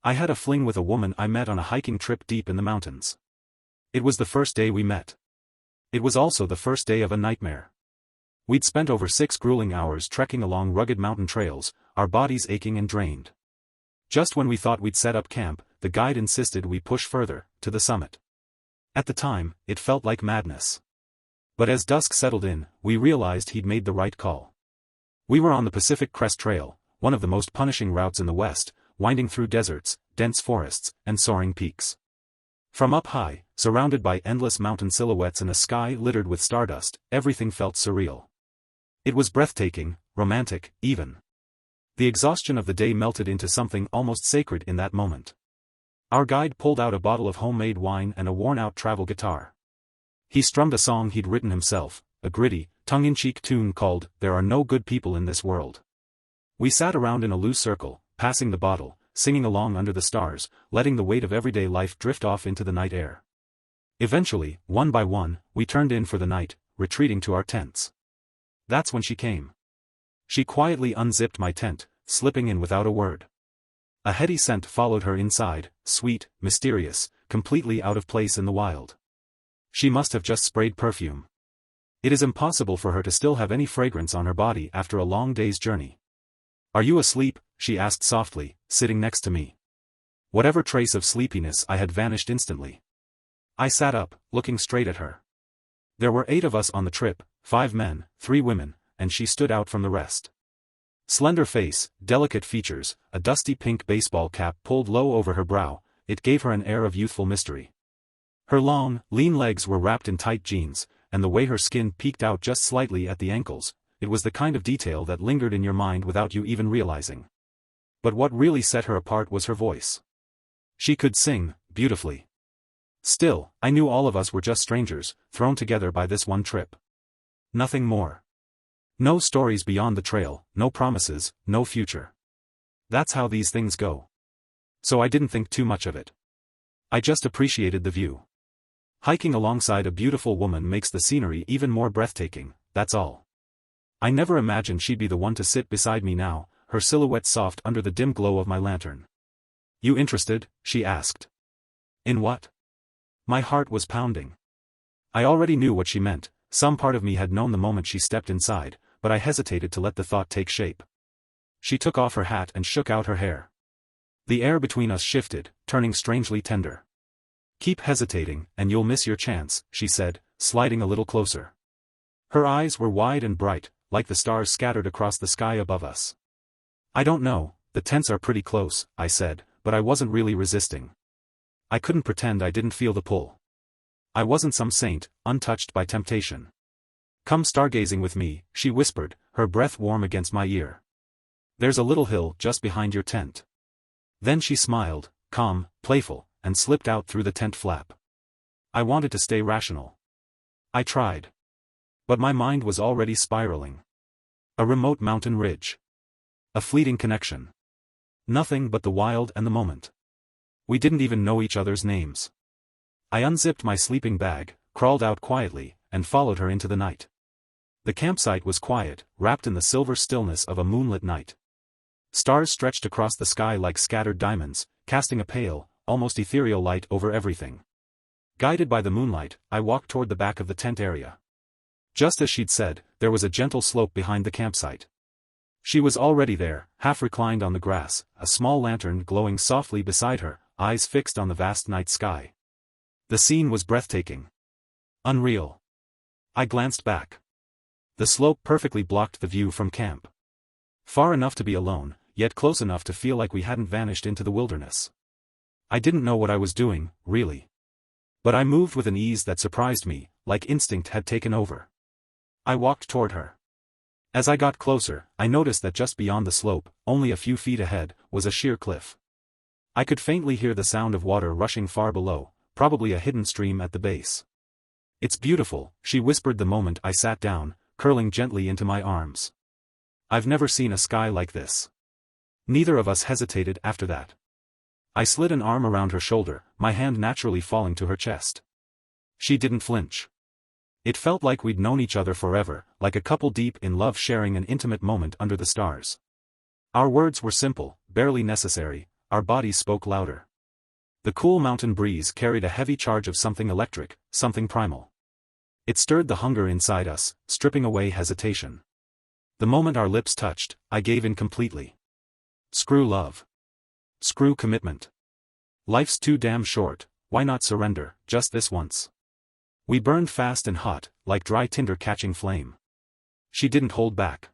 I had a fling with a woman I met on a hiking trip deep in the mountains. It was the first day we met. It was also the first day of a nightmare. We'd spent over 6 grueling hours trekking along rugged mountain trails, our bodies aching and drained. Just when we thought we'd set up camp, the guide insisted we push further, to the summit. At the time, it felt like madness. But as dusk settled in, we realized he'd made the right call. We were on the Pacific Crest Trail, one of the most punishing routes in the West, winding through deserts, dense forests, and soaring peaks. From up high, surrounded by endless mountain silhouettes and a sky littered with stardust, everything felt surreal. It was breathtaking, romantic, even. The exhaustion of the day melted into something almost sacred in that moment. Our guide pulled out a bottle of homemade wine and a worn-out travel guitar. He strummed a song he'd written himself, a gritty, tongue-in-cheek tune called "There Are No Good People in This World." We sat around in a loose circle, passing the bottle, singing along under the stars, letting the weight of everyday life drift off into the night air. Eventually, one by one, we turned in for the night, retreating to our tents. That's when she came. She quietly unzipped my tent, slipping in without a word. A heady scent followed her inside, sweet, mysterious, completely out of place in the wild. She must have just sprayed perfume. It is impossible for her to still have any fragrance on her body after a long day's journey. "Are you asleep?" she asked softly, sitting next to me. Whatever trace of sleepiness I had vanished instantly. I sat up, looking straight at her. There were 8 of us on the trip, 5 men, 3 women, and she stood out from the rest. Slender face, delicate features, a dusty pink baseball cap pulled low over her brow, it gave her an air of youthful mystery. Her long, lean legs were wrapped in tight jeans, and the way her skin peeked out just slightly at the ankles, it was the kind of detail that lingered in your mind without you even realizing. But what really set her apart was her voice. She could sing, beautifully. Still, I knew all of us were just strangers, thrown together by this one trip. Nothing more. No stories beyond the trail, no promises, no future. That's how these things go. So I didn't think too much of it. I just appreciated the view. Hiking alongside a beautiful woman makes the scenery even more breathtaking, that's all. I never imagined she'd be the one to sit beside me now, her silhouette soft under the dim glow of my lantern. "You interested?" she asked. "In what?" My heart was pounding. I already knew what she meant, some part of me had known the moment she stepped inside, but I hesitated to let the thought take shape. She took off her hat and shook out her hair. The air between us shifted, turning strangely tender. "Keep hesitating, and you'll miss your chance," she said, sliding a little closer. Her eyes were wide and bright, like the stars scattered across the sky above us. "I don't know, the tents are pretty close," I said, but I wasn't really resisting. I couldn't pretend I didn't feel the pull. I wasn't some saint, untouched by temptation. "Come stargazing with me," she whispered, her breath warm against my ear. "There's a little hill just behind your tent." Then she smiled, calm, playful, and slipped out through the tent flap. I wanted to stay rational. I tried. But my mind was already spiraling. A remote mountain ridge. A fleeting connection. Nothing but the wild and the moment. We didn't even know each other's names. I unzipped my sleeping bag, crawled out quietly, and followed her into the night. The campsite was quiet, wrapped in the silver stillness of a moonlit night. Stars stretched across the sky like scattered diamonds, casting a pale, almost ethereal light over everything. Guided by the moonlight, I walked toward the back of the tent area. Just as she'd said, there was a gentle slope behind the campsite. She was already there, half reclined on the grass, a small lantern glowing softly beside her, eyes fixed on the vast night sky. The scene was breathtaking. Unreal. I glanced back. The slope perfectly blocked the view from camp. Far enough to be alone, yet close enough to feel like we hadn't vanished into the wilderness. I didn't know what I was doing, really. But I moved with an ease that surprised me, like instinct had taken over. I walked toward her. As I got closer, I noticed that just beyond the slope, only a few feet ahead, was a sheer cliff. I could faintly hear the sound of water rushing far below, probably a hidden stream at the base. "It's beautiful," she whispered the moment I sat down, curling gently into my arms. "I've never seen a sky like this." Neither of us hesitated after that. I slid an arm around her shoulder, my hand naturally falling to her chest. She didn't flinch. It felt like we'd known each other forever, like a couple deep in love sharing an intimate moment under the stars. Our words were simple, barely necessary, our bodies spoke louder. The cool mountain breeze carried a heavy charge of something electric, something primal. It stirred the hunger inside us, stripping away hesitation. The moment our lips touched, I gave in completely. Screw love. Screw commitment. Life's too damn short, why not surrender, just this once? We burned fast and hot, like dry tinder catching flame. She didn't hold back.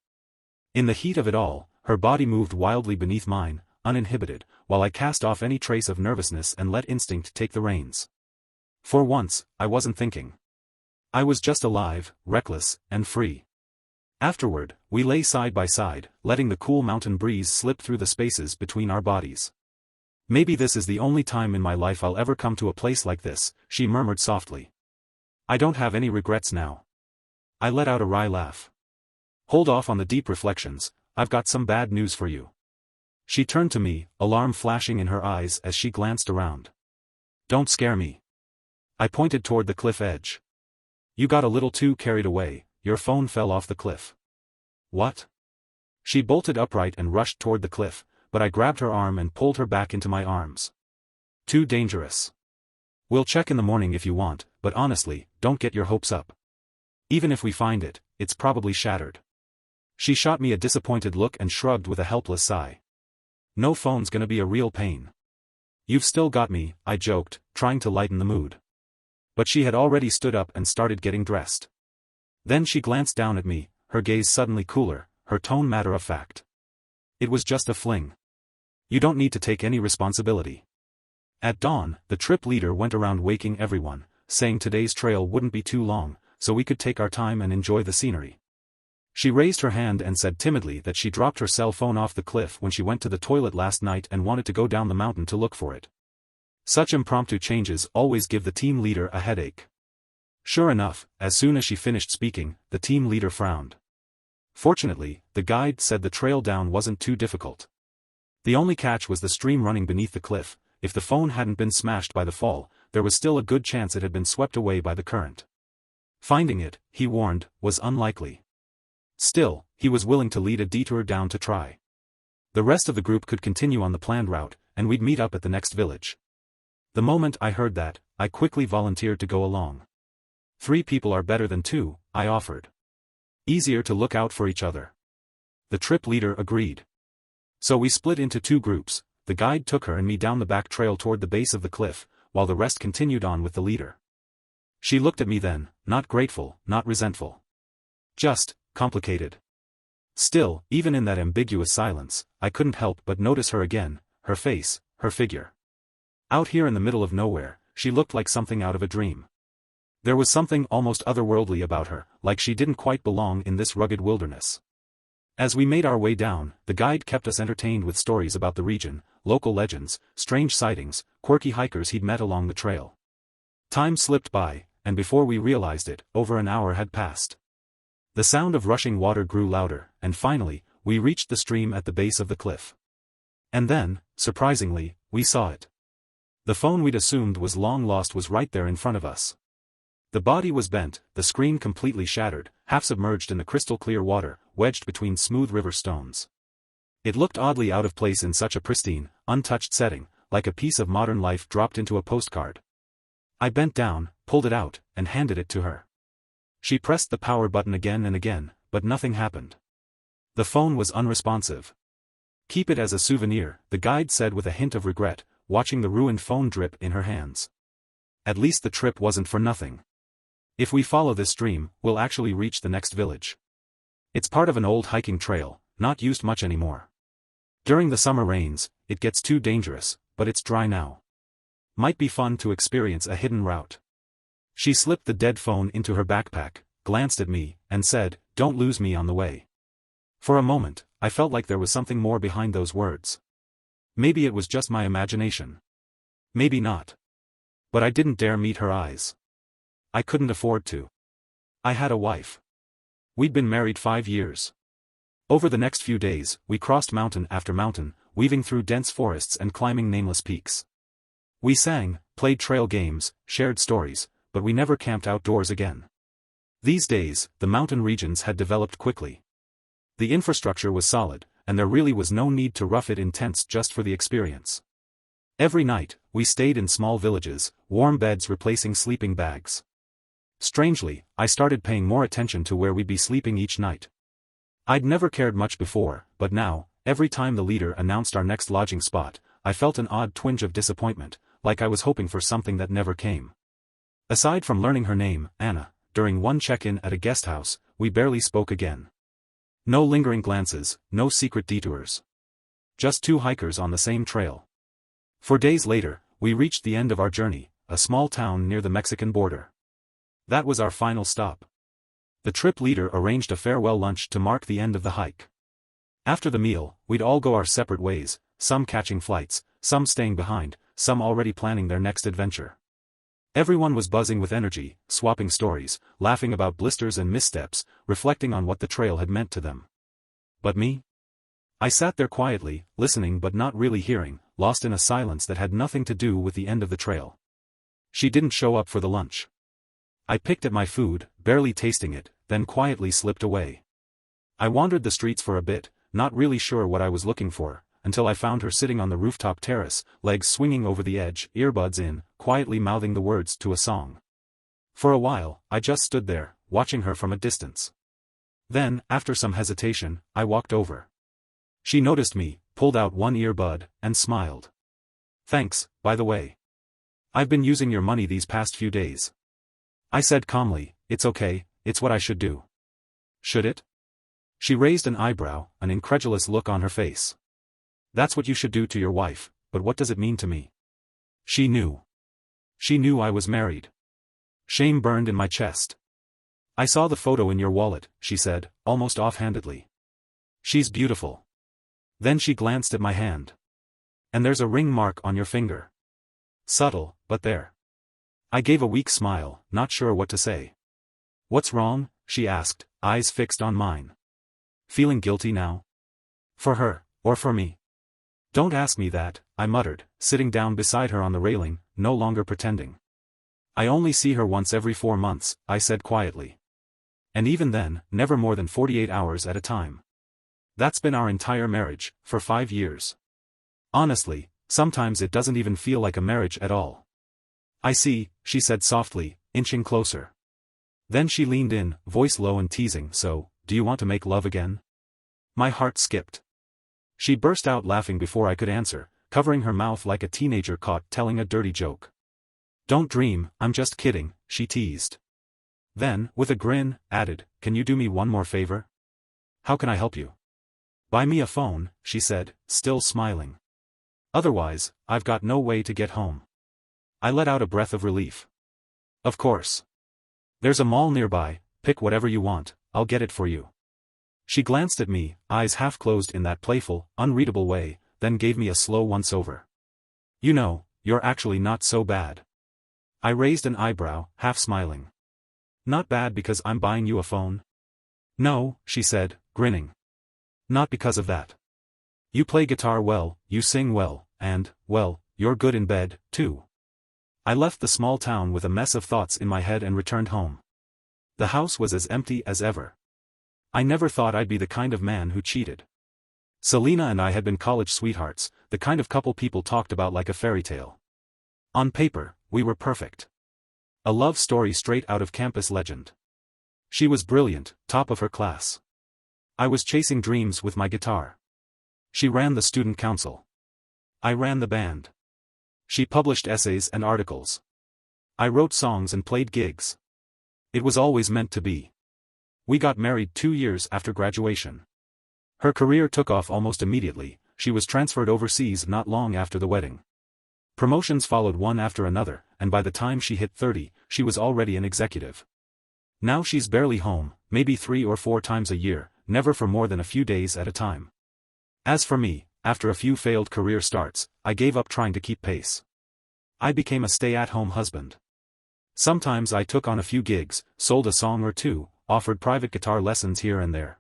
In the heat of it all, her body moved wildly beneath mine, uninhibited, while I cast off any trace of nervousness and let instinct take the reins. For once, I wasn't thinking. I was just alive, reckless, and free. Afterward, we lay side by side, letting the cool mountain breeze slip through the spaces between our bodies. Maybe this is the only time in my life I'll ever come to a place like this, she murmured softly. I don't have any regrets now. I let out a wry laugh. Hold off on the deep reflections, I've got some bad news for you. She turned to me, alarm flashing in her eyes as she glanced around. Don't scare me. I pointed toward the cliff edge. You got a little too carried away, your phone fell off the cliff. What? She bolted upright and rushed toward the cliff, but I grabbed her arm and pulled her back into my arms. Too dangerous. We'll check in the morning if you want, but honestly, don't get your hopes up. Even if we find it, it's probably shattered. She shot me a disappointed look and shrugged with a helpless sigh. No phone's gonna be a real pain. You've still got me, I joked, trying to lighten the mood. But she had already stood up and started getting dressed. Then she glanced down at me, her gaze suddenly cooler, her tone matter-of-fact. It was just a fling. You don't need to take any responsibility. At dawn, the trip leader went around waking everyone, saying today's trail wouldn't be too long, so we could take our time and enjoy the scenery. She raised her hand and said timidly that she dropped her cell phone off the cliff when she went to the toilet last night and wanted to go down the mountain to look for it. Such impromptu changes always give the team leader a headache. Sure enough, as soon as she finished speaking, the team leader frowned. Fortunately, the guide said the trail down wasn't too difficult. The only catch was the stream running beneath the cliff. If the phone hadn't been smashed by the fall, there was still a good chance it had been swept away by the current. Finding it, he warned, was unlikely. Still, he was willing to lead a detour down to try. The rest of the group could continue on the planned route, and we'd meet up at the next village. The moment I heard that, I quickly volunteered to go along. 3 people are better than 2, I offered. Easier to look out for each other. The trip leader agreed. So we split into 2 groups, the guide took her and me down the back trail toward the base of the cliff, while the rest continued on with the leader. She looked at me then, not grateful, not resentful. Just complicated. Still, even in that ambiguous silence, I couldn't help but notice her again, her face, her figure. Out here in the middle of nowhere, she looked like something out of a dream. There was something almost otherworldly about her, like she didn't quite belong in this rugged wilderness. As we made our way down, the guide kept us entertained with stories about the region, local legends, strange sightings, quirky hikers he'd met along the trail. Time slipped by, and before we realized it, over an hour had passed. The sound of rushing water grew louder, and finally, we reached the stream at the base of the cliff. And then, surprisingly, we saw it. The phone we'd assumed was long lost was right there in front of us. The body was bent, the screen completely shattered, half submerged in the crystal-clear water, wedged between smooth river stones. It looked oddly out of place in such a pristine, untouched setting, like a piece of modern life dropped into a postcard. I bent down, pulled it out, and handed it to her. She pressed the power button again and again, but nothing happened. The phone was unresponsive. Keep it as a souvenir, the guide said with a hint of regret, watching the ruined phone drip in her hands. At least the trip wasn't for nothing. If we follow this stream, we'll actually reach the next village. It's part of an old hiking trail, not used much anymore. During the summer rains, it gets too dangerous, but it's dry now. Might be fun to experience a hidden route. She slipped the dead phone into her backpack, glanced at me, and said, "Don't lose me on the way." For a moment, I felt like there was something more behind those words. Maybe it was just my imagination. Maybe not. But I didn't dare meet her eyes. I couldn't afford to. I had a wife. We'd been married 5 years. Over the next few days, we crossed mountain after mountain, weaving through dense forests and climbing nameless peaks. We sang, played trail games, shared stories, but we never camped outdoors again. These days, the mountain regions had developed quickly. The infrastructure was solid, and there really was no need to rough it intense just for the experience. Every night, we stayed in small villages, warm beds replacing sleeping bags. Strangely, I started paying more attention to where we'd be sleeping each night. I'd never cared much before, but now, every time the leader announced our next lodging spot, I felt an odd twinge of disappointment, like I was hoping for something that never came. Aside from learning her name, Anna, during one check-in at a guest house, we barely spoke again. No lingering glances, no secret detours. Just two hikers on the same trail. 4 days later, we reached the end of our journey, a small town near the Mexican border. That was our final stop. The trip leader arranged a farewell lunch to mark the end of the hike. After the meal, we'd all go our separate ways, some catching flights, some staying behind, some already planning their next adventure. Everyone was buzzing with energy, swapping stories, laughing about blisters and missteps, reflecting on what the trail had meant to them. But me? I sat there quietly, listening but not really hearing, lost in a silence that had nothing to do with the end of the trail. She didn't show up for the lunch. I picked at my food, barely tasting it, then quietly slipped away. I wandered the streets for a bit, not really sure what I was looking for, until I found her sitting on the rooftop terrace, legs swinging over the edge, earbuds in, quietly mouthing the words to a song. For a while, I just stood there, watching her from a distance. Then, after some hesitation, I walked over. She noticed me, pulled out one earbud, and smiled. "Thanks, by the way. I've been using your money these past few days." I said calmly, "It's okay, it's what I should do." "Should it?" She raised an eyebrow, an incredulous look on her face. "That's what you should do to your wife, but what does it mean to me?" She knew. She knew I was married. Shame burned in my chest. "I saw the photo in your wallet," she said, almost offhandedly. "She's beautiful." Then she glanced at my hand. "And there's a ring mark on your finger. Subtle, but there." I gave a weak smile, not sure what to say. "What's wrong?" she asked, eyes fixed on mine. "Feeling guilty now? For her, or for me?" "Don't ask me that," I muttered, sitting down beside her on the railing, no longer pretending. "I only see her once every 4 months," I said quietly. "And even then, never more than 48 hours at a time. That's been our entire marriage, for 5 years. Honestly, sometimes it doesn't even feel like a marriage at all." "I see," she said softly, inching closer. Then she leaned in, voice low and teasing, "So, do you want to make love again?" My heart skipped. She burst out laughing before I could answer, covering her mouth like a teenager caught telling a dirty joke. "Don't dream, I'm just kidding," she teased. Then, with a grin, added, "Can you do me one more favor?" "How can I help you?" "Buy me a phone," she said, still smiling. "Otherwise, I've got no way to get home." I let out a breath of relief. "Of course. There's a mall nearby, pick whatever you want, I'll get it for you." She glanced at me, eyes half closed in that playful, unreadable way, then gave me a slow once-over. "You know, you're actually not so bad." I raised an eyebrow, half smiling. "Not bad because I'm buying you a phone?" "No," she said, grinning. "Not because of that. You play guitar well, you sing well, and, well, you're good in bed, too." I left the small town with a mess of thoughts in my head and returned home. The house was as empty as ever. I never thought I'd be the kind of man who cheated. Selena and I had been college sweethearts, the kind of couple people talked about like a fairy tale. On paper, we were perfect. A love story straight out of campus legend. She was brilliant, top of her class. I was chasing dreams with my guitar. She ran the student council. I ran the band. She published essays and articles. I wrote songs and played gigs. It was always meant to be. We got married 2 years after graduation. Her career took off almost immediately, she was transferred overseas not long after the wedding. Promotions followed one after another, and by the time she hit 30, she was already an executive. Now she's barely home, maybe 3 or 4 times a year, never for more than a few days at a time. As for me, after a few failed career starts, I gave up trying to keep pace. I became a stay-at-home husband. Sometimes I took on a few gigs, sold a song or two, offered private guitar lessons here and there.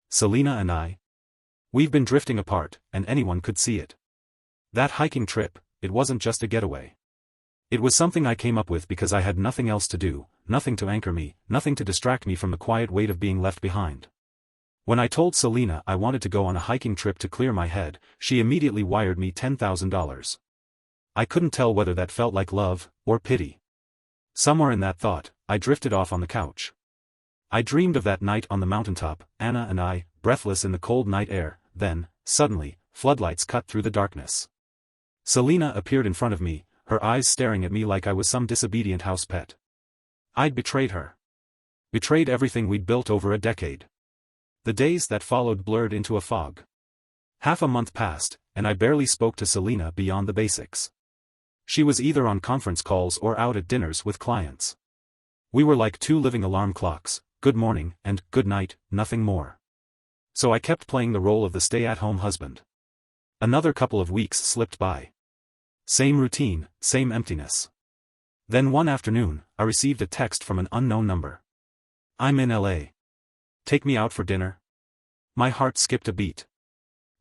Selena and I. We've been drifting apart, and anyone could see it. That hiking trip, it wasn't just a getaway. It was something I came up with because I had nothing else to do, nothing to anchor me, nothing to distract me from the quiet weight of being left behind. When I told Selena I wanted to go on a hiking trip to clear my head, she immediately wired me $10,000. I couldn't tell whether that felt like love, or pity. Somewhere in that thought, I drifted off on the couch. I dreamed of that night on the mountaintop, Anna and I, breathless in the cold night air, then, suddenly, floodlights cut through the darkness. Selena appeared in front of me, her eyes staring at me like I was some disobedient house pet. I'd betrayed her. Betrayed everything we'd built over a decade. The days that followed blurred into a fog. Half a month passed, and I barely spoke to Selena beyond the basics. She was either on conference calls or out at dinners with clients. We were like two living alarm clocks, good morning and good night, nothing more. So I kept playing the role of the stay-at-home husband. Another couple of weeks slipped by. Same routine, same emptiness. Then one afternoon, I received a text from an unknown number. "I'm in LA. Take me out for dinner?" My heart skipped a beat.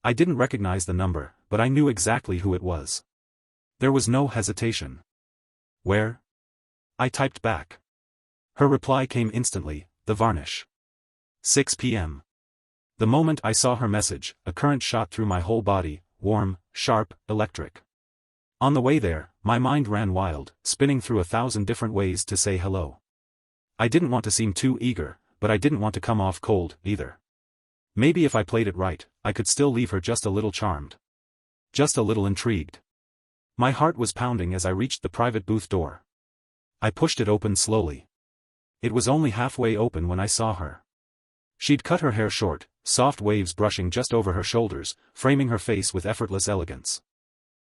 I didn't recognize the number, but I knew exactly who it was. There was no hesitation. "Where?" I typed back. Her reply came instantly, the varnish. 6 p.m. The moment I saw her message, a current shot through my whole body, warm, sharp, electric. On the way there, my mind ran wild, spinning through 1,000 different ways to say hello. I didn't want to seem too eager, but I didn't want to come off cold, either. Maybe if I played it right, I could still leave her just a little charmed. Just a little intrigued. My heart was pounding as I reached the private booth door. I pushed it open slowly. It was only halfway open when I saw her. She'd cut her hair short, soft waves brushing just over her shoulders, framing her face with effortless elegance.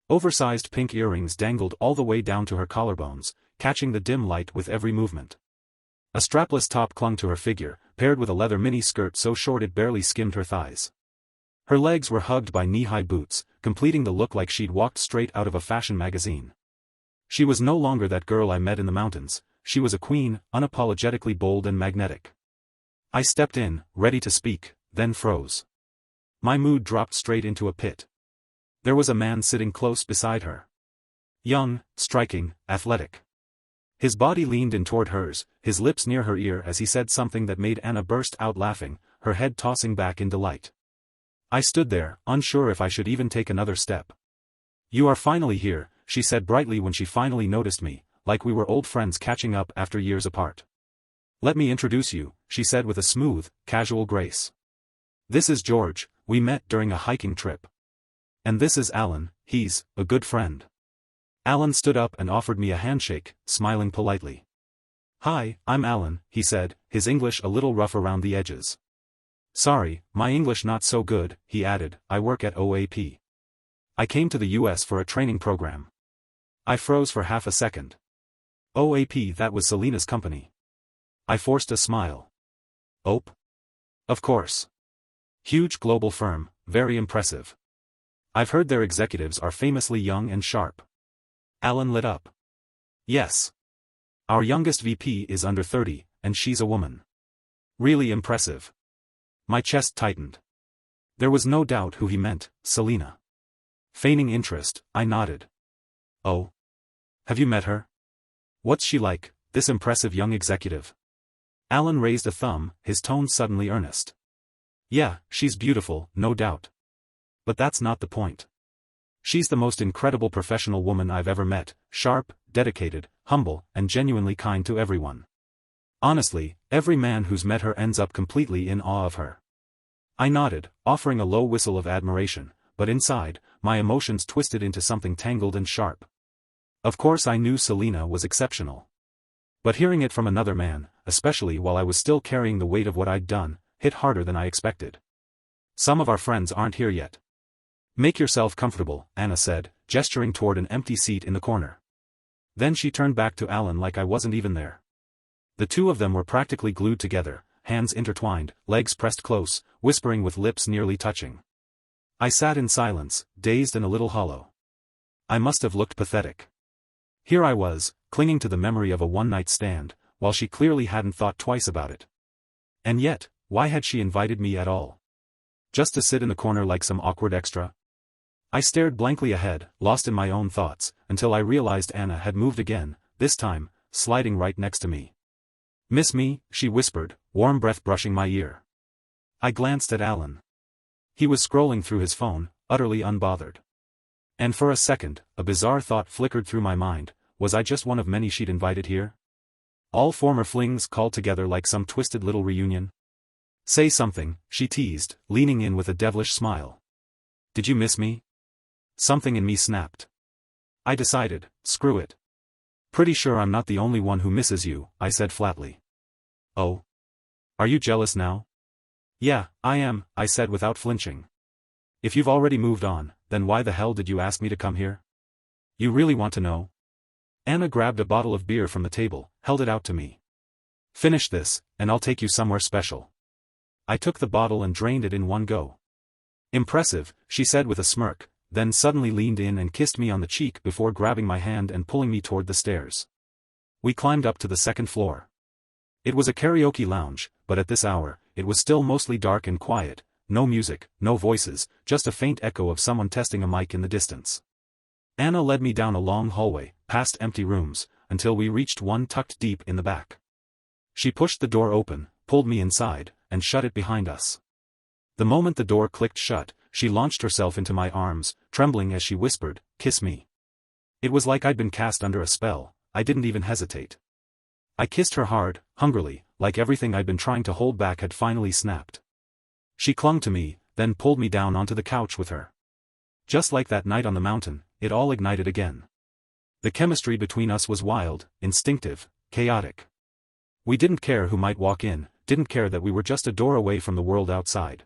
Oversized pink earrings dangled all the way down to her collarbones, catching the dim light with every movement. A strapless top clung to her figure, paired with a leather mini skirt so short it barely skimmed her thighs. Her legs were hugged by knee-high boots, completing the look like she'd walked straight out of a fashion magazine. She was no longer that girl I met in the mountains, she was a queen, unapologetically bold and magnetic. I stepped in, ready to speak, then froze. My mood dropped straight into a pit. There was a man sitting close beside her. Young, striking, athletic. His body leaned in toward hers, his lips near her ear as he said something that made Anna burst out laughing, her head tossing back in delight. I stood there, unsure if I should even take another step. "You are finally here," she said brightly when she finally noticed me, like we were old friends catching up after years apart. "Let me introduce you," she said with a smooth, casual grace. "This is George, we met during a hiking trip. And this is Alan, he's a good friend." Alan stood up and offered me a handshake, smiling politely. "Hi, I'm Alan," he said, his English a little rough around the edges. "Sorry, my English not so good," he added, "I work at OAP. I came to the US for a training program." I froze for half a second. OAP, that was Selena's company. I forced a smile. "OAP? Of course. Huge global firm, very impressive. I've heard their executives are famously young and sharp." Alan lit up. "Yes. Our youngest VP is under 30, and she's a woman. Really impressive." My chest tightened. There was no doubt who he meant, Selena. Feigning interest, I nodded. "Oh? Have you met her? What's she like, this impressive young executive?" Alan raised a thumb, his tone suddenly earnest. "Yeah, she's beautiful, no doubt. But that's not the point. She's the most incredible professional woman I've ever met, sharp, dedicated, humble, and genuinely kind to everyone. Honestly, every man who's met her ends up completely in awe of her." I nodded, offering a low whistle of admiration, but inside, my emotions twisted into something tangled and sharp. Of course I knew Selena was exceptional. But hearing it from another man, especially while I was still carrying the weight of what I'd done, hit harder than I expected. "Some of our friends aren't here yet. Make yourself comfortable," Anna said, gesturing toward an empty seat in the corner. Then she turned back to Alan like I wasn't even there. The two of them were practically glued together, hands intertwined, legs pressed close, whispering with lips nearly touching. I sat in silence, dazed and a little hollow. I must have looked pathetic. Here I was, clinging to the memory of a one-night stand, while she clearly hadn't thought twice about it. And yet, why had she invited me at all? Just to sit in the corner like some awkward extra? I stared blankly ahead, lost in my own thoughts, until I realized Anna had moved again, this time, sliding right next to me. "Miss me?" she whispered, warm breath brushing my ear. I glanced at Alan. He was scrolling through his phone, utterly unbothered. And for a second, a bizarre thought flickered through my mind: was I just one of many she'd invited here? All former flings called together like some twisted little reunion? Say something, she teased, leaning in with a devilish smile. Did you miss me? Something in me snapped. I decided, screw it. Pretty sure I'm not the only one who misses you, I said flatly. Oh? Are you jealous now? Yeah, I am, I said without flinching. If you've already moved on, then why the hell did you ask me to come here? You really want to know? Anna grabbed a bottle of beer from the table, held it out to me. Finish this, and I'll take you somewhere special. I took the bottle and drained it in one go. Impressive, she said with a smirk, then suddenly leaned in and kissed me on the cheek before grabbing my hand and pulling me toward the stairs. We climbed up to the second floor. It was a karaoke lounge, but at this hour, it was still mostly dark and quiet, no music, no voices, just a faint echo of someone testing a mic in the distance. Anna led me down a long hallway, past empty rooms, until we reached one tucked deep in the back. She pushed the door open, pulled me inside, and shut it behind us. The moment the door clicked shut, she launched herself into my arms, trembling as she whispered, "Kiss me." It was like I'd been cast under a spell. I didn't even hesitate. I kissed her hard, hungrily, like everything I'd been trying to hold back had finally snapped. She clung to me, then pulled me down onto the couch with her. Just like that night on the mountain, it all ignited again. The chemistry between us was wild, instinctive, chaotic. We didn't care who might walk in, didn't care that we were just a door away from the world outside.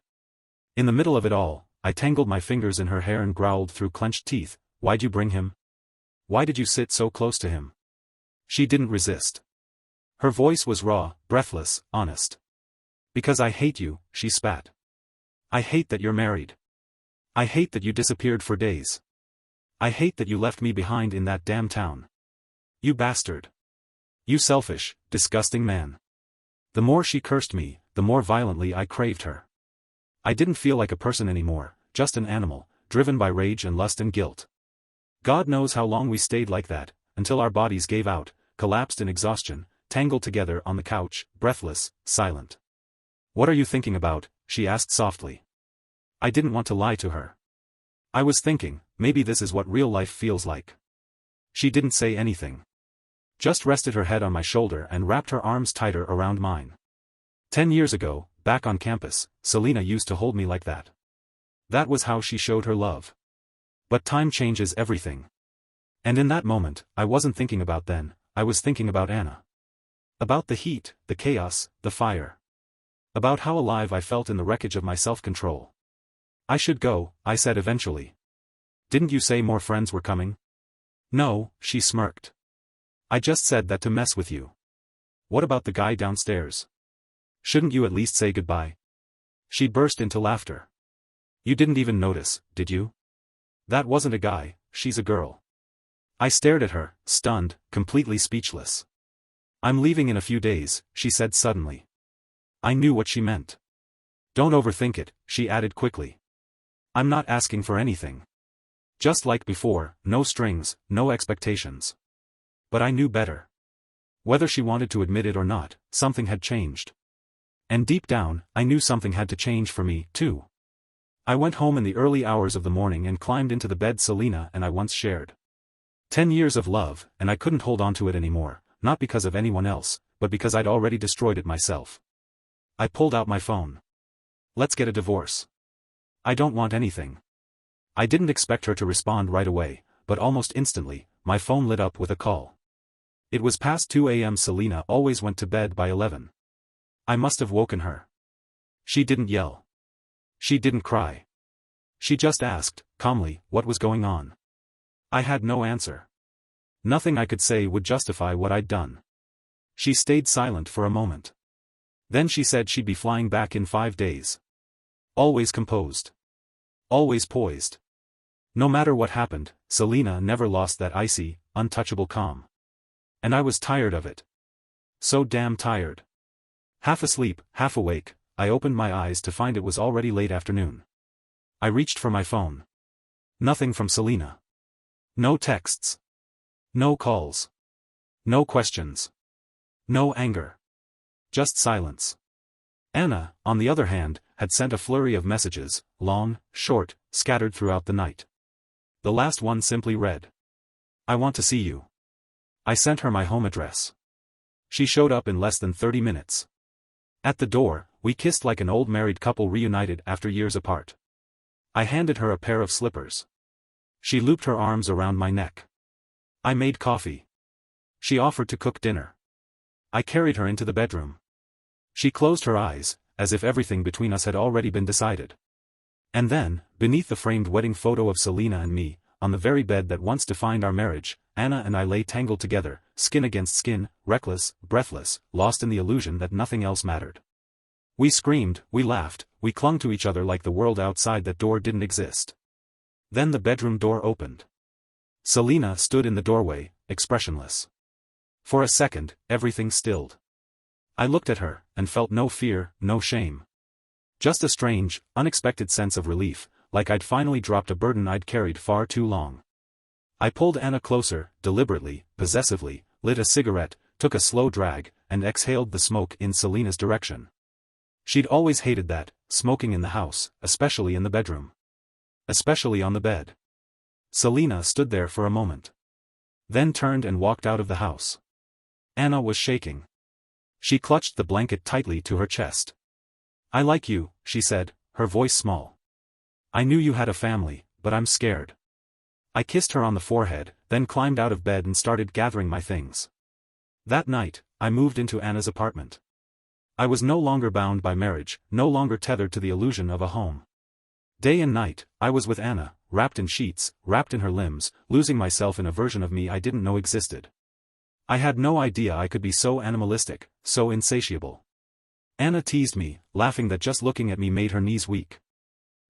In the middle of it all, I tangled my fingers in her hair and growled through clenched teeth, "Why'd you bring him? Why did you sit so close to him?" She didn't resist. Her voice was raw, breathless, honest. "Because I hate you," she spat. "I hate that you're married. I hate that you disappeared for days. I hate that you left me behind in that damn town. You bastard. You selfish, disgusting man." The more she cursed me, the more violently I craved her. I didn't feel like a person anymore, just an animal, driven by rage and lust and guilt. God knows how long we stayed like that, until our bodies gave out, collapsed in exhaustion, tangled together on the couch, breathless, silent. "What are you thinking about?" she asked softly. I didn't want to lie to her. I was thinking, maybe this is what real life feels like. She didn't say anything. Just rested her head on my shoulder and wrapped her arms tighter around mine. 10 years ago, back on campus, Selena used to hold me like that. That was how she showed her love. But time changes everything. And in that moment, I wasn't thinking about then, I was thinking about Anna. About the heat, the chaos, the fire. About how alive I felt in the wreckage of my self-control. "I should go," I said eventually. "Didn't you say more friends were coming?" "No," she smirked. "I just said that to mess with you. What about the guy downstairs? Shouldn't you at least say goodbye?" She burst into laughter. "You didn't even notice, did you? That wasn't a guy, she's a girl." I stared at her, stunned, completely speechless. "I'm leaving in a few days," she said suddenly. I knew what she meant. "Don't overthink it," she added quickly. "I'm not asking for anything. Just like before, no strings, no expectations." But I knew better. Whether she wanted to admit it or not, something had changed. And deep down, I knew something had to change for me, too. I went home in the early hours of the morning and climbed into the bed Selena and I once shared. 10 years of love, and I couldn't hold on to it anymore, not because of anyone else, but because I'd already destroyed it myself. I pulled out my phone. "Let's get a divorce. I don't want anything." I didn't expect her to respond right away, but almost instantly, my phone lit up with a call. It was past 2 a.m. Selena always went to bed by 11. I must have woken her. She didn't yell. She didn't cry. She just asked, calmly, what was going on. I had no answer. Nothing I could say would justify what I'd done. She stayed silent for a moment. Then she said she'd be flying back in 5 days. Always composed. Always poised. No matter what happened, Selena never lost that icy, untouchable calm. And I was tired of it. So damn tired. Half asleep, half awake, I opened my eyes to find it was already late afternoon. I reached for my phone. Nothing from Selena. No texts. No calls. No questions. No anger. Just silence. Anna, on the other hand, had sent a flurry of messages, long, short, scattered throughout the night. The last one simply read, "I want to see you." I sent her my home address. She showed up in less than 30 minutes. At the door, we kissed like an old married couple reunited after years apart. I handed her a pair of slippers. She looped her arms around my neck. I made coffee. She offered to cook dinner. I carried her into the bedroom. She closed her eyes, as if everything between us had already been decided. And then, beneath the framed wedding photo of Selena and me, on the very bed that once defined our marriage, Anna and I lay tangled together, skin against skin, reckless, breathless, lost in the illusion that nothing else mattered. We screamed, we laughed, we clung to each other like the world outside that door didn't exist. Then the bedroom door opened. Selena stood in the doorway, expressionless. For a second, everything stilled. I looked at her, and felt no fear, no shame. Just a strange, unexpected sense of relief, like I'd finally dropped a burden I'd carried far too long. I pulled Anna closer, deliberately, possessively, lit a cigarette, took a slow drag, and exhaled the smoke in Selena's direction. She'd always hated that, smoking in the house, especially in the bedroom. Especially on the bed. Selena stood there for a moment. Then turned and walked out of the house. Anna was shaking. She clutched the blanket tightly to her chest. "I like you," she said, her voice small. "I knew you had a family, but I'm scared." I kissed her on the forehead, then climbed out of bed and started gathering my things. That night, I moved into Anna's apartment. I was no longer bound by marriage, no longer tethered to the illusion of a home. Day and night, I was with Anna, wrapped in sheets, wrapped in her limbs, losing myself in a version of me I didn't know existed. I had no idea I could be so animalistic, so insatiable. Anna teased me, laughing that just looking at me made her knees weak.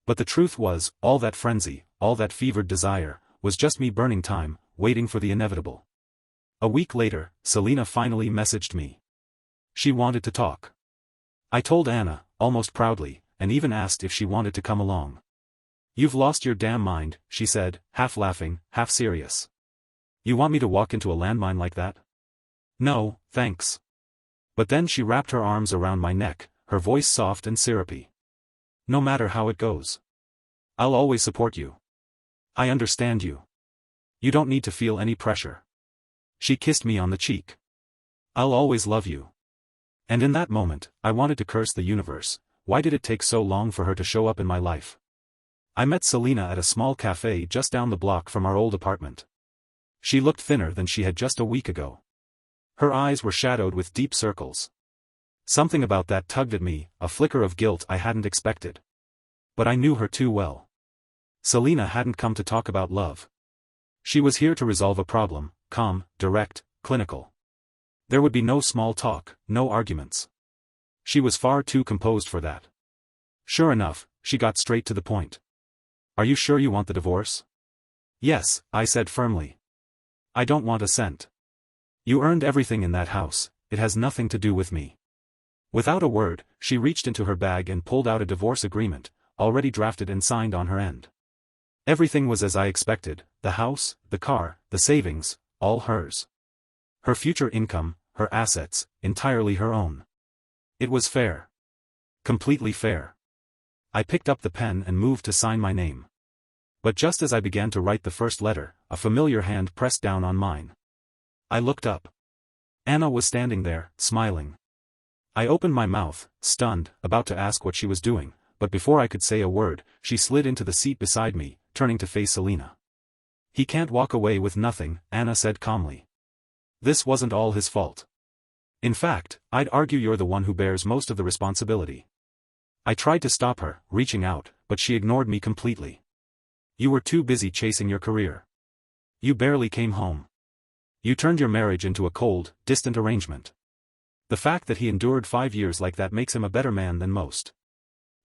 But the truth was, all that frenzy, all that fevered desire, was just me burning time, waiting for the inevitable. A week later, Selena finally messaged me. She wanted to talk. I told Anna, almost proudly, and even asked if she wanted to come along. "You've lost your damn mind," she said, half laughing, half serious. "You want me to walk into a landmine like that?" "No, thanks." But then she wrapped her arms around my neck, her voice soft and syrupy. "No matter how it goes. I'll always support you. I understand you. You don't need to feel any pressure." She kissed me on the cheek. "I'll always love you." And in that moment, I wanted to curse the universe. Why did it take so long for her to show up in my life? I met Selena at a small cafe just down the block from our old apartment. She looked thinner than she had just a week ago. Her eyes were shadowed with deep circles. Something about that tugged at me, a flicker of guilt I hadn't expected. But I knew her too well. Selena hadn't come to talk about love. She was here to resolve a problem, calm, direct, clinical. There would be no small talk, no arguments. She was far too composed for that. Sure enough, she got straight to the point. "Are you sure you want the divorce?" "Yes," I said firmly. "I don't want a cent. You earned everything in that house, it has nothing to do with me." Without a word, she reached into her bag and pulled out a divorce agreement, already drafted and signed on her end. Everything was as I expected, the house, the car, the savings, all hers. Her future income, her assets, entirely her own. It was fair. Completely fair. I picked up the pen and moved to sign my name. But just as I began to write the first letter, a familiar hand pressed down on mine. I looked up. Anna was standing there, smiling. I opened my mouth, stunned, about to ask what she was doing, but before I could say a word, she slid into the seat beside me, turning to face Selena. "He can't walk away with nothing," Anna said calmly. "This wasn't all his fault. In fact, I'd argue you're the one who bears most of the responsibility." I tried to stop her, reaching out, but she ignored me completely. "You were too busy chasing your career. You barely came home. You turned your marriage into a cold, distant arrangement. The fact that he endured 5 years like that makes him a better man than most.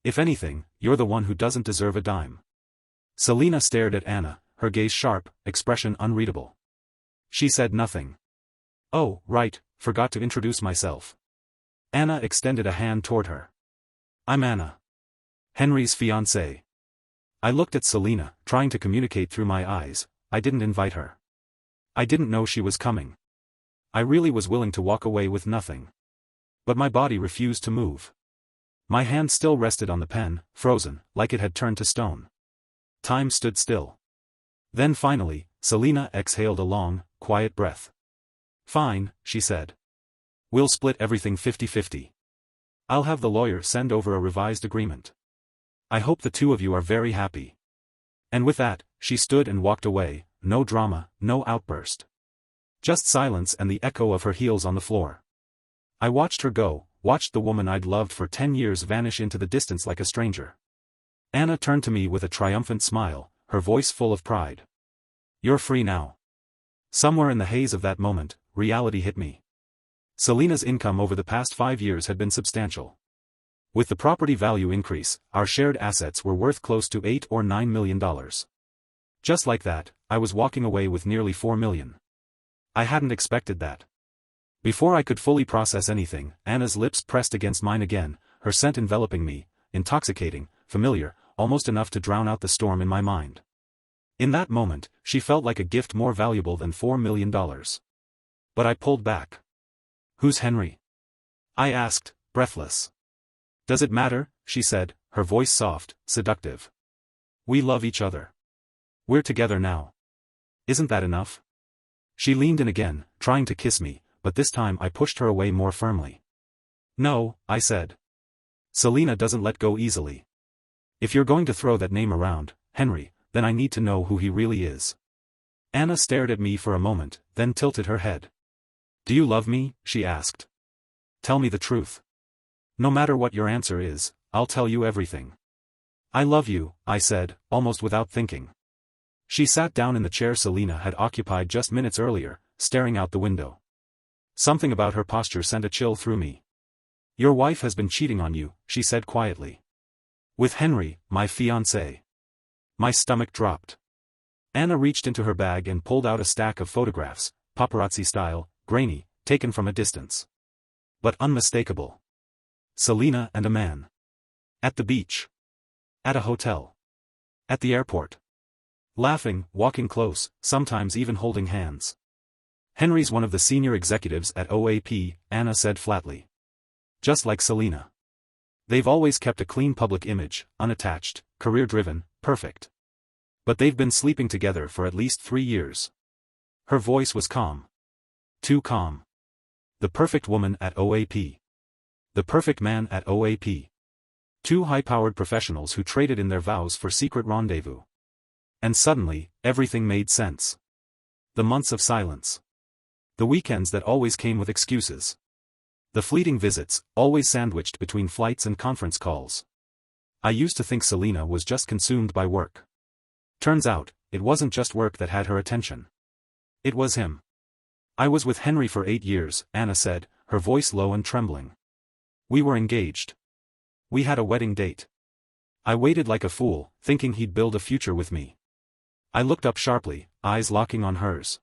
If anything, you're the one who doesn't deserve a dime." Selena stared at Anna, her gaze sharp, expression unreadable. She said nothing. "Oh, right, forgot to introduce myself." Anna extended a hand toward her. "I'm Anna. Henry's fiancée." I looked at Selena, trying to communicate through my eyes. I didn't invite her. I didn't know she was coming. I really was willing to walk away with nothing. But my body refused to move. My hand still rested on the pen, frozen, like it had turned to stone. Time stood still. Then finally, Selina exhaled a long, quiet breath. "Fine," she said. "We'll split everything 50-50. I'll have the lawyer send over a revised agreement. I hope the two of you are very happy." And with that, she stood and walked away, no drama, no outburst. Just silence and the echo of her heels on the floor. I watched her go, watched the woman I'd loved for 10 years vanish into the distance like a stranger. Anna turned to me with a triumphant smile, her voice full of pride. "You're free now." Somewhere in the haze of that moment, reality hit me. Selina's income over the past 5 years had been substantial. With the property value increase, our shared assets were worth close to $8 or $9 million. Just like that, I was walking away with nearly $4 million. I hadn't expected that. Before I could fully process anything, Anna's lips pressed against mine again, her scent enveloping me, intoxicating, familiar, almost enough to drown out the storm in my mind. In that moment, she felt like a gift more valuable than $4 million. But I pulled back. "Who's Henry?" I asked, breathless. "Does it matter?" she said, her voice soft, seductive. "We love each other. We're together now. Isn't that enough?" She leaned in again, trying to kiss me, but this time I pushed her away more firmly. "No," I said. "Selina doesn't let go easily. If you're going to throw that name around, Henry, then I need to know who he really is." Anna stared at me for a moment, then tilted her head. "Do you love me?" she asked. "Tell me the truth. No matter what your answer is, I'll tell you everything." "I love you," I said, almost without thinking. She sat down in the chair Selina had occupied just minutes earlier, staring out the window. Something about her posture sent a chill through me. "Your wife has been cheating on you," she said quietly. "With Henry, my fiancé." My stomach dropped. Anna reached into her bag and pulled out a stack of photographs, paparazzi style, grainy, taken from a distance. But unmistakable. Selina and a man. At the beach. At a hotel. At the airport. Laughing, walking close, sometimes even holding hands. "Henry's one of the senior executives at OAP," Anna said flatly. "Just like Selina. They've always kept a clean public image, unattached, career-driven, perfect. But they've been sleeping together for at least 3 years." Her voice was calm. Too calm. The perfect woman at OAP. The perfect man at OAP. Two high-powered professionals who traded in their vows for secret rendezvous. And suddenly, everything made sense. The months of silence. The weekends that always came with excuses. The fleeting visits, always sandwiched between flights and conference calls. I used to think Selina was just consumed by work. Turns out, it wasn't just work that had her attention. It was him. "I was with Henry for 8 years, Anna said, her voice low and trembling. "We were engaged. We had a wedding date. I waited like a fool, thinking he'd build a future with me." I looked up sharply, eyes locking on hers.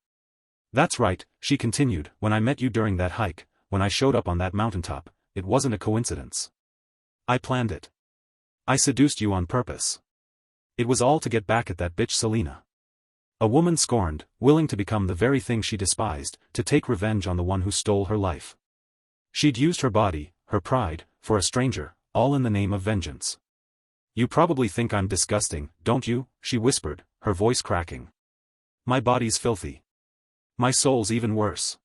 "That's right," she continued, "when I met you during that hike, when I showed up on that mountaintop, it wasn't a coincidence. I planned it. I seduced you on purpose. It was all to get back at that bitch Selina. A woman scorned, willing to become the very thing she despised, to take revenge on the one who stole her life. She'd used her body, her pride, for a stranger, all in the name of vengeance. You probably think I'm disgusting, don't you?" she whispered, her voice cracking. "My body's filthy. My soul's even worse.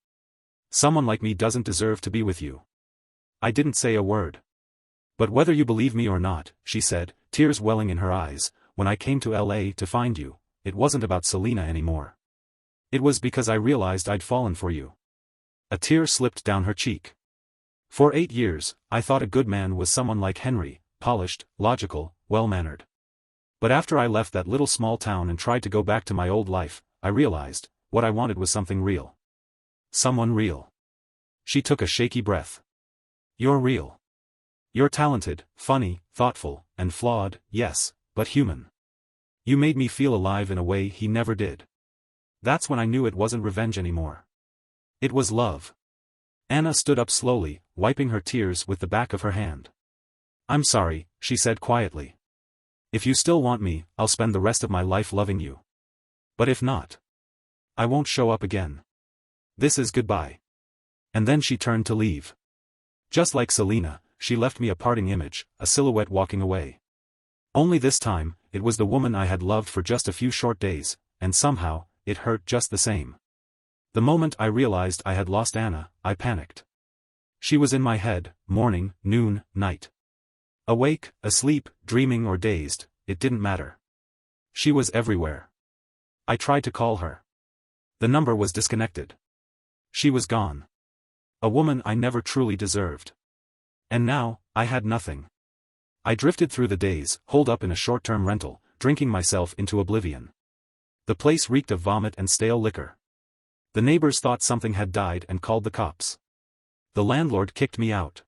Someone like me doesn't deserve to be with you." I didn't say a word. "But whether you believe me or not," she said, tears welling in her eyes, "when I came to LA to find you, it wasn't about Selina anymore. It was because I realized I'd fallen for you." A tear slipped down her cheek. "For 8 years, I thought a good man was someone like Henry, polished, logical, well-mannered. But after I left that little small town and tried to go back to my old life, I realized, what I wanted was something real. Someone real." She took a shaky breath. "You're real. You're talented, funny, thoughtful, and flawed, yes, but human. You made me feel alive in a way he never did. That's when I knew it wasn't revenge anymore. It was love." Anna stood up slowly, wiping her tears with the back of her hand. "I'm sorry," she said quietly. "If you still want me, I'll spend the rest of my life loving you. But if not, I won't show up again. This is goodbye." And then she turned to leave. Just like Selina, she left me a parting image, a silhouette walking away. Only this time, it was the woman I had loved for just a few short days, and somehow, it hurt just the same. The moment I realized I had lost Anna, I panicked. She was in my head, morning, noon, night. Awake, asleep, dreaming or dazed, it didn't matter. She was everywhere. I tried to call her. The number was disconnected. She was gone. A woman I never truly deserved. And now, I had nothing. I drifted through the days, holed up in a short-term rental, drinking myself into oblivion. The place reeked of vomit and stale liquor. The neighbors thought something had died and called the cops. The landlord kicked me out.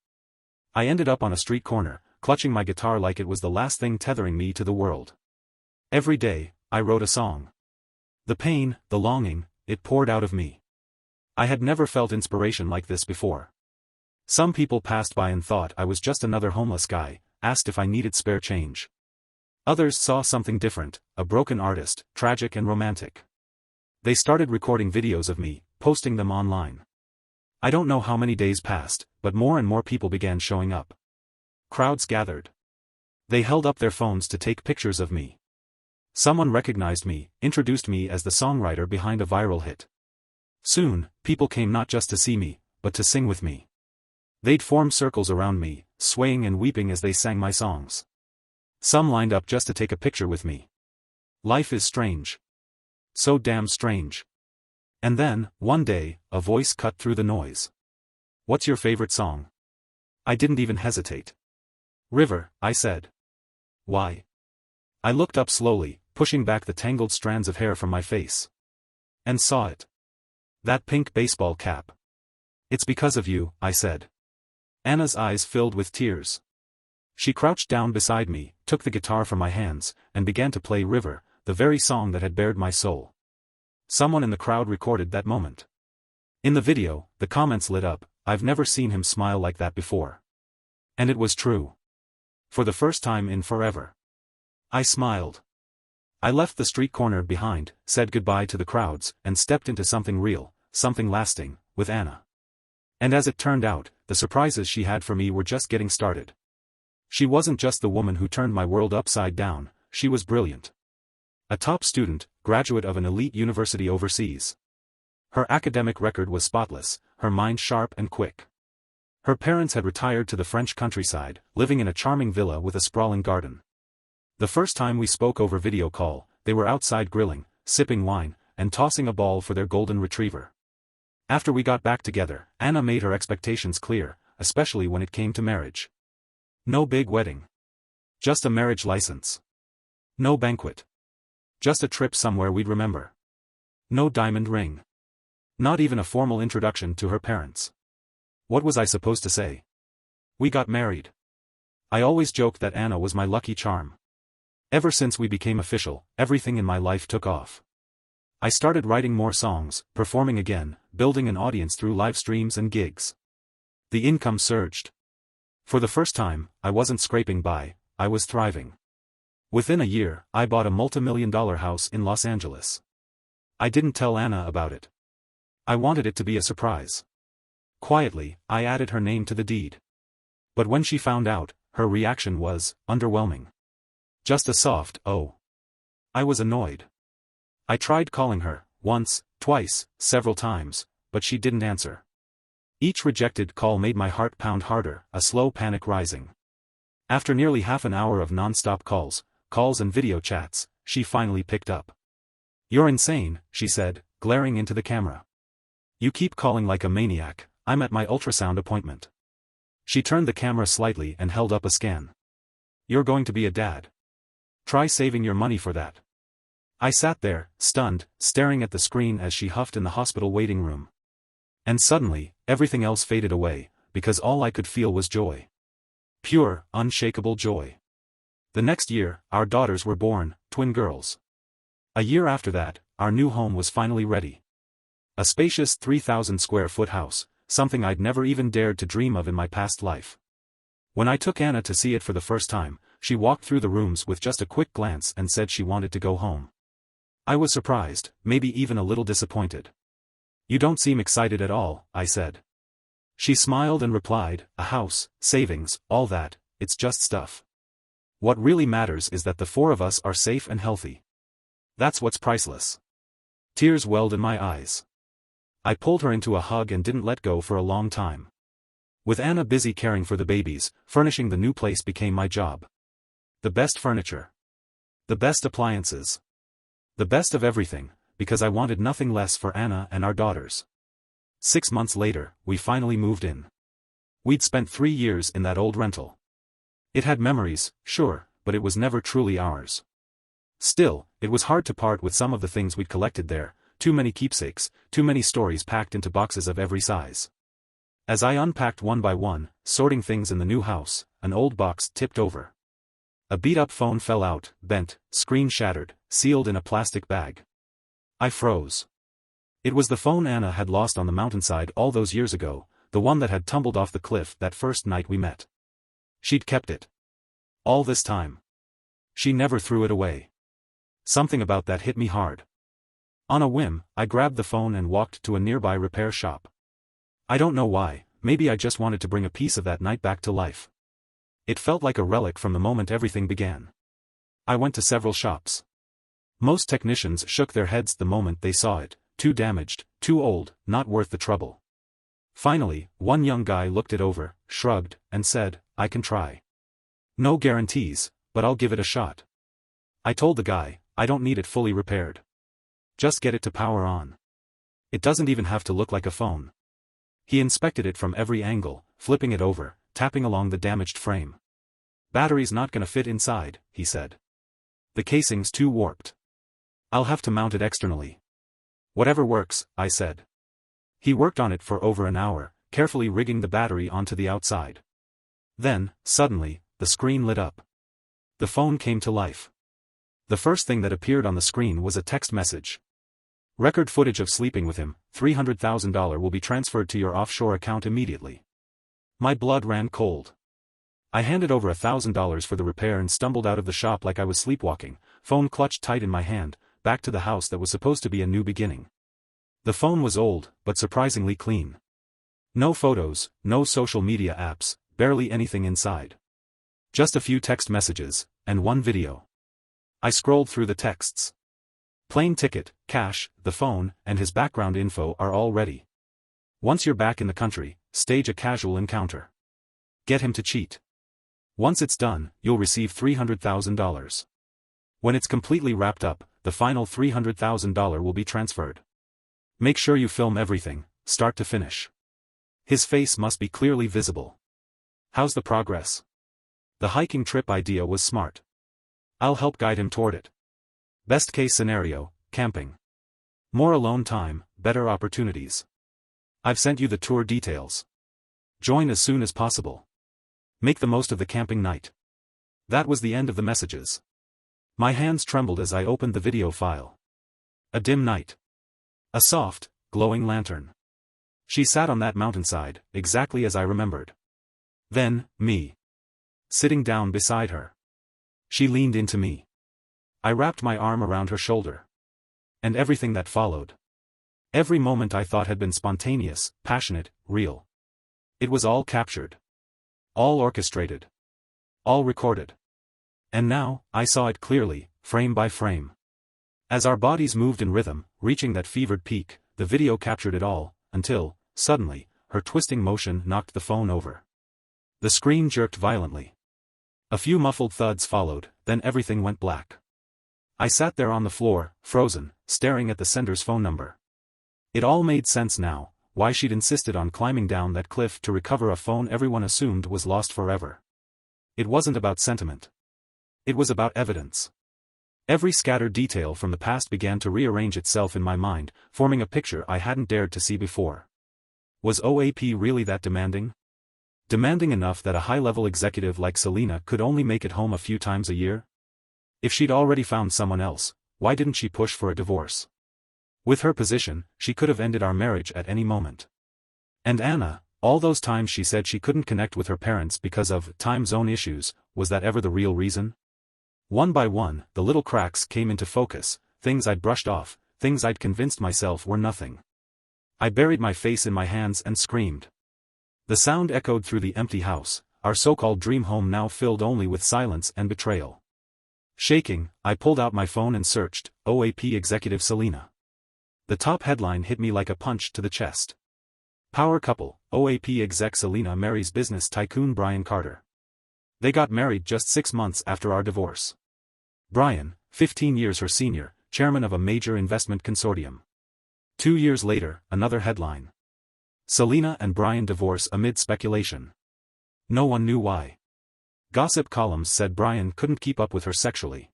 I ended up on a street corner, clutching my guitar like it was the last thing tethering me to the world. Every day, I wrote a song. The pain, the longing, it poured out of me. I had never felt inspiration like this before. Some people passed by and thought I was just another homeless guy, asked if I needed spare change. Others saw something different, a broken artist, tragic and romantic. They started recording videos of me, posting them online. I don't know how many days passed, but more and more people began showing up. Crowds gathered. They held up their phones to take pictures of me. Someone recognized me, introduced me as the songwriter behind a viral hit. Soon, people came not just to see me, but to sing with me. They'd form circles around me, swaying and weeping as they sang my songs. Some lined up just to take a picture with me. Life is strange. So damn strange. And then, one day, a voice cut through the noise. "What's your favorite song?" I didn't even hesitate. "River," I said. "Why?" I looked up slowly, pushing back the tangled strands of hair from my face. And saw it. That pink baseball cap. "It's because of you," I said. Anna's eyes filled with tears. She crouched down beside me, took the guitar from my hands, and began to play River, the very song that had bared my soul. Someone in the crowd recorded that moment. In the video, the comments lit up, "I've never seen him smile like that before." And it was true. For the first time in forever. I smiled. I left the street corner behind, said goodbye to the crowds, and stepped into something real, something lasting, with Anna. And as it turned out, the surprises she had for me were just getting started. She wasn't just the woman who turned my world upside down, she was brilliant. A top student, graduate of an elite university overseas. Her academic record was spotless, her mind sharp and quick. Her parents had retired to the French countryside, living in a charming villa with a sprawling garden. The first time we spoke over video call, they were outside grilling, sipping wine, and tossing a ball for their golden retriever. After we got back together, Anna made her expectations clear, especially when it came to marriage. No big wedding. Just a marriage license. No banquet. Just a trip somewhere we'd remember. No diamond ring. Not even a formal introduction to her parents. What was I supposed to say? We got married. I always joked that Anna was my lucky charm. Ever since we became official, everything in my life took off. I started writing more songs, performing again, building an audience through live streams and gigs. The income surged. For the first time, I wasn't scraping by, I was thriving. Within a year, I bought a multi-million-dollar house in Los Angeles. I didn't tell Anna about it. I wanted it to be a surprise. Quietly, I added her name to the deed. But when she found out, her reaction was underwhelming. Just a soft, "Oh." I was annoyed. I tried calling her, once, twice, several times, but she didn't answer. Each rejected call made my heart pound harder, a slow panic rising. After nearly half an hour of non-stop calls and video chats, she finally picked up. "You're insane," she said, glaring into the camera. "You keep calling like a maniac, I'm at my ultrasound appointment." She turned the camera slightly and held up a scan. "You're going to be a dad. Try saving your money for that." I sat there, stunned, staring at the screen as she huffed in the hospital waiting room. And suddenly, everything else faded away, because all I could feel was joy. Pure, unshakable joy. The next year, our daughters were born, twin girls. A year after that, our new home was finally ready. A spacious 3,000-square-foot house, something I'd never even dared to dream of in my past life. When I took Anna to see it for the first time, she walked through the rooms with just a quick glance and said she wanted to go home. I was surprised, maybe even a little disappointed. "You don't seem excited at all," I said. She smiled and replied, a house, savings, all that, it's just stuff. What really matters is that the four of us are safe and healthy. That's what's priceless. Tears welled in my eyes. I pulled her into a hug and didn't let go for a long time. With Anna busy caring for the babies, furnishing the new place became my job. The best furniture. The best appliances. The best of everything, because I wanted nothing less for Anna and our daughters. 6 months later, we finally moved in. We'd spent 3 years in that old rental. It had memories, sure, but it was never truly ours. Still, it was hard to part with some of the things we'd collected there, too many keepsakes, too many stories packed into boxes of every size. As I unpacked one by one, sorting things in the new house, an old box tipped over. A beat-up phone fell out, bent, screen shattered, sealed in a plastic bag. I froze. It was the phone Anna had lost on the mountainside all those years ago, the one that had tumbled off the cliff that first night we met. She'd kept it. All this time. She never threw it away. Something about that hit me hard. On a whim, I grabbed the phone and walked to a nearby repair shop. I don't know why, maybe I just wanted to bring a piece of that night back to life. It felt like a relic from the moment everything began. I went to several shops. Most technicians shook their heads the moment they saw it, too damaged, too old, not worth the trouble. Finally, one young guy looked it over, shrugged, and said, I can try. No guarantees, but I'll give it a shot. I told the guy, I don't need it fully repaired. Just get it to power on. It doesn't even have to look like a phone. He inspected it from every angle, flipping it over, tapping along the damaged frame. Battery's not gonna fit inside, he said. The casing's too warped. I'll have to mount it externally. Whatever works, I said. He worked on it for over an hour, carefully rigging the battery onto the outside. Then, suddenly, the screen lit up. The phone came to life. The first thing that appeared on the screen was a text message. Record footage of sleeping with him, $300,000 will be transferred to your offshore account immediately. My blood ran cold. I handed over $1,000 for the repair and stumbled out of the shop like I was sleepwalking, phone clutched tight in my hand, back to the house that was supposed to be a new beginning. The phone was old, but surprisingly clean. No photos, no social media apps, barely anything inside. Just a few text messages, and one video. I scrolled through the texts. Plane ticket, cash, the phone, and his background info are all ready. Once you're back in the country, stage a casual encounter. Get him to cheat. Once it's done, you'll receive $300,000. When it's completely wrapped up, the final $300,000 will be transferred. Make sure you film everything, start to finish. His face must be clearly visible. How's the progress? The hiking trip idea was smart. I'll help guide him toward it. Best case scenario, camping. More alone time, better opportunities. I've sent you the tour details. Join as soon as possible. Make the most of the camping night. That was the end of the messages. My hands trembled as I opened the video file. A dim night. A soft, glowing lantern. She sat on that mountainside, exactly as I remembered. Then, me. Sitting down beside her. She leaned into me. I wrapped my arm around her shoulder. And everything that followed. Every moment I thought had been spontaneous, passionate, real. It was all captured. All orchestrated. All recorded. And now, I saw it clearly, frame by frame. As our bodies moved in rhythm, reaching that fevered peak, the video captured it all, until, suddenly, her twisting motion knocked the phone over. The screen jerked violently. A few muffled thuds followed, then everything went black. I sat there on the floor, frozen, staring at the sender's phone number. It all made sense now, why she'd insisted on climbing down that cliff to recover a phone everyone assumed was lost forever. It wasn't about sentiment. It was about evidence. Every scattered detail from the past began to rearrange itself in my mind, forming a picture I hadn't dared to see before. Was OAP really that demanding? Demanding enough that a high-level executive like Selena could only make it home a few times a year? If she'd already found someone else, why didn't she push for a divorce? With her position, she could have ended our marriage at any moment. And Anna, all those times she said she couldn't connect with her parents because of time zone issues, was that ever the real reason? One by one, the little cracks came into focus, things I'd brushed off, things I'd convinced myself were nothing. I buried my face in my hands and screamed. The sound echoed through the empty house, our so-called dream home now filled only with silence and betrayal. Shaking, I pulled out my phone and searched, OAP executive Selena. The top headline hit me like a punch to the chest. Power couple, OAP exec Selena marries business tycoon Brian Carter. They got married just 6 months after our divorce. Brian, 15 years her senior, chairman of a major investment consortium. 2 years later, another headline. Selena and Brian divorce amid speculation. No one knew why. Gossip columns said Brian couldn't keep up with her sexually.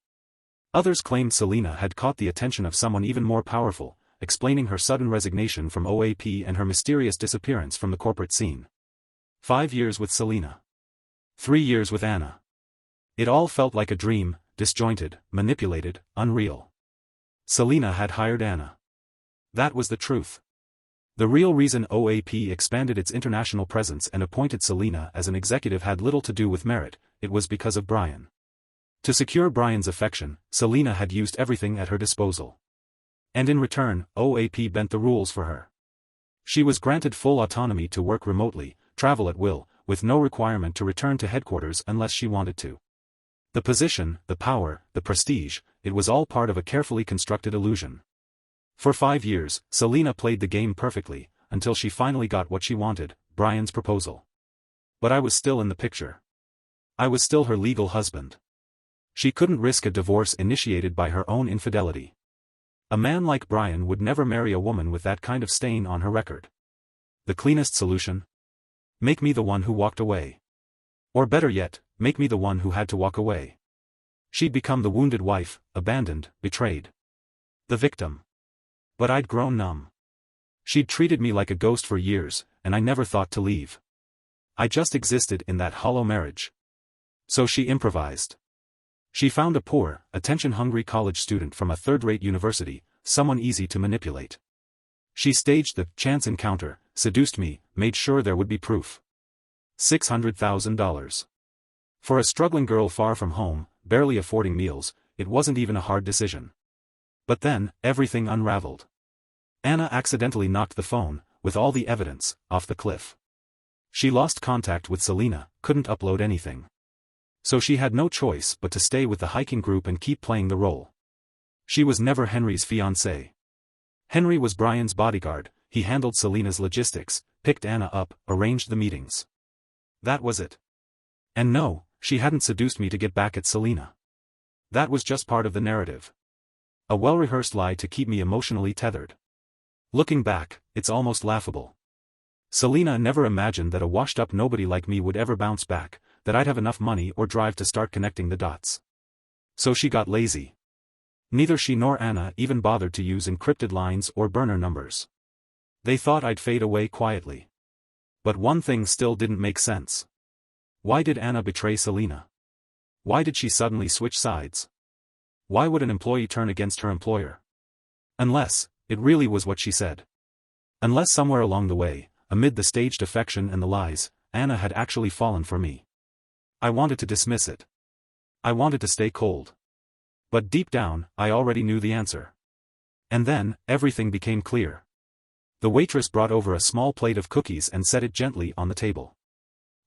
Others claimed Selena had caught the attention of someone even more powerful, explaining her sudden resignation from OAP and her mysterious disappearance from the corporate scene. 5 years with Selena. 3 years with Anna. It all felt like a dream, disjointed, manipulated, unreal. Selena had hired Anna. That was the truth. The real reason OAP expanded its international presence and appointed Selena as an executive had little to do with merit, it was because of Brian. To secure Brian's affection, Selena had used everything at her disposal. And in return, OAP bent the rules for her. She was granted full autonomy to work remotely, travel at will, with no requirement to return to headquarters unless she wanted to. The position, the power, the prestige, it was all part of a carefully constructed illusion. For 5 years, Selena played the game perfectly, until she finally got what she wanted, Brian's proposal. But I was still in the picture. I was still her legal husband. She couldn't risk a divorce initiated by her own infidelity. A man like Brian would never marry a woman with that kind of stain on her record. The cleanest solution? Make me the one who walked away. Or better yet, make me the one who had to walk away. She'd become the wounded wife, abandoned, betrayed. The victim. But I'd grown numb. She'd treated me like a ghost for years, and I never thought to leave. I just existed in that hollow marriage. So she improvised. She found a poor, attention-hungry college student from a third-rate university, someone easy to manipulate. She staged the chance encounter, seduced me, made sure there would be proof. $600,000. For a struggling girl far from home, barely affording meals, it wasn't even a hard decision. But then, everything unraveled. Anna accidentally knocked the phone, with all the evidence, off the cliff. She lost contact with Selena, couldn't upload anything. So she had no choice but to stay with the hiking group and keep playing the role. She was never Henry's fiancée. Henry was Brian's bodyguard, he handled Selena's logistics, picked Anna up, arranged the meetings. That was it. And no, she hadn't seduced me to get back at Selena. That was just part of the narrative. A well-rehearsed lie to keep me emotionally tethered. Looking back, it's almost laughable. Selena never imagined that a washed-up nobody like me would ever bounce back, that I'd have enough money or drive to start connecting the dots. So she got lazy. Neither she nor Anna even bothered to use encrypted lines or burner numbers. They thought I'd fade away quietly. But one thing still didn't make sense. Why did Anna betray Selena? Why did she suddenly switch sides? Why would an employee turn against her employer? Unless, it really was what she said. Unless somewhere along the way, amid the staged affection and the lies, Anna had actually fallen for me. I wanted to dismiss it. I wanted to stay cold. But deep down, I already knew the answer. And then, everything became clear. The waitress brought over a small plate of cookies and set it gently on the table.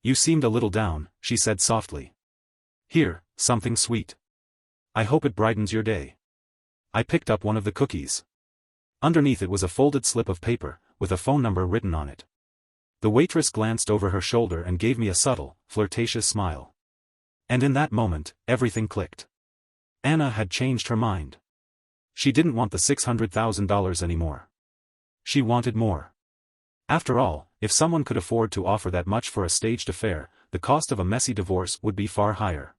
"You seemed a little down," she said softly. "Here, something sweet. I hope it brightens your day." I picked up one of the cookies. Underneath it was a folded slip of paper, with a phone number written on it. The waitress glanced over her shoulder and gave me a subtle, flirtatious smile. And in that moment, everything clicked. Anna had changed her mind. She didn't want the $600,000 anymore. She wanted more. After all, if someone could afford to offer that much for a staged affair, the cost of a messy divorce would be far higher.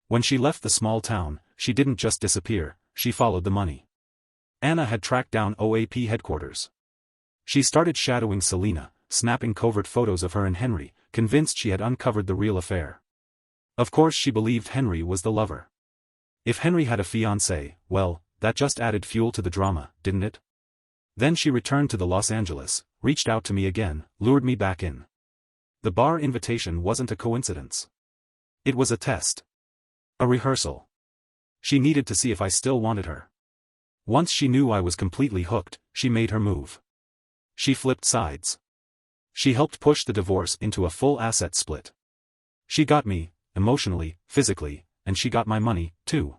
When she left the small town, she didn't just disappear, she followed the money. Anna had tracked down OAP headquarters. She started shadowing Selena, snapping covert photos of her and Henry, convinced she had uncovered the real affair. Of course she believed Henry was the lover. If Henry had a fiancée, well, that just added fuel to the drama, didn't it? Then she returned to the Los Angeles, reached out to me again, lured me back in. The bar invitation wasn't a coincidence. It was a test. A rehearsal. She needed to see if I still wanted her. Once she knew I was completely hooked, she made her move. She flipped sides. She helped push the divorce into a full asset split. She got me, emotionally, physically, and she got my money, too.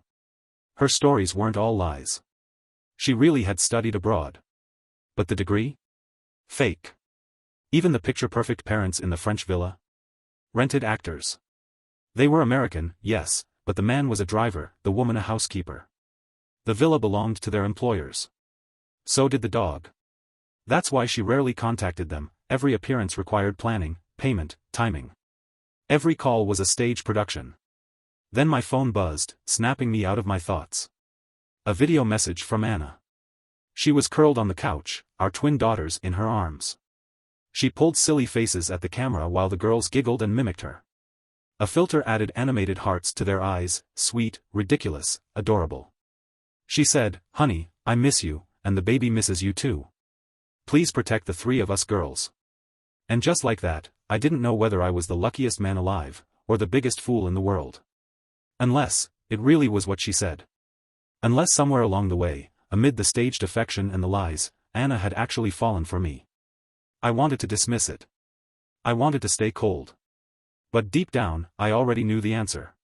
Her stories weren't all lies. She really had studied abroad. But the degree? Fake. Even the picture-perfect parents in the French villa? Rented actors. They were American, yes, but the man was a driver, the woman a housekeeper. The villa belonged to their employers. So did the dog. That's why she rarely contacted them. Every appearance required planning, payment, timing. Every call was a stage production. Then my phone buzzed, snapping me out of my thoughts. A video message from Anna. She was curled on the couch, our twin daughters in her arms. She pulled silly faces at the camera while the girls giggled and mimicked her. A filter added animated hearts to their eyes, sweet, ridiculous, adorable. She said, "Honey, I miss you, and the baby misses you too. Please protect the three of us girls." And just like that, I didn't know whether I was the luckiest man alive, or the biggest fool in the world. Unless, it really was what she said. Unless somewhere along the way, amid the staged affection and the lies, Anna had actually fallen for me. I wanted to dismiss it. I wanted to stay cold. But deep down, I already knew the answer.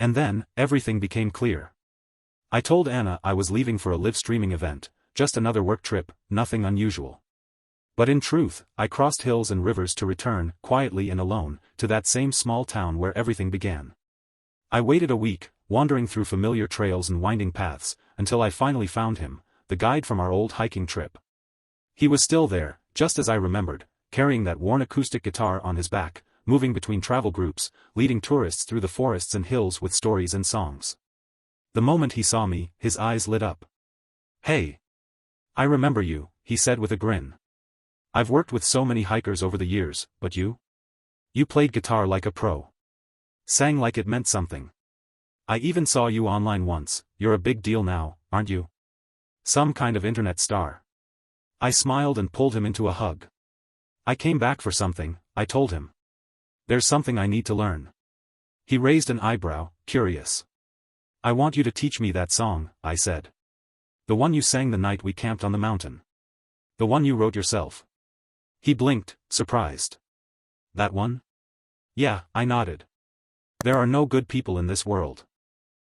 And then, everything became clear. I told Anna I was leaving for a live streaming event, just another work trip, nothing unusual. But in truth, I crossed hills and rivers to return, quietly and alone, to that same small town where everything began. I waited a week, wandering through familiar trails and winding paths, until I finally found him, the guide from our old hiking trip. He was still there, just as I remembered, carrying that worn acoustic guitar on his back, moving between travel groups, leading tourists through the forests and hills with stories and songs. The moment he saw me, his eyes lit up. "Hey! I remember you," he said with a grin. "I've worked with so many hikers over the years, but you? You played guitar like a pro. Sang like it meant something. I even saw you online once. You're a big deal now, aren't you? Some kind of internet star." I smiled and pulled him into a hug. "I came back for something," I told him. "There's something I need to learn." He raised an eyebrow, curious. "I want you to teach me that song," I said. "The one you sang the night we camped on the mountain. The one you wrote yourself." He blinked, surprised. "That one?" "Yeah," I nodded. "There are no good people in this world.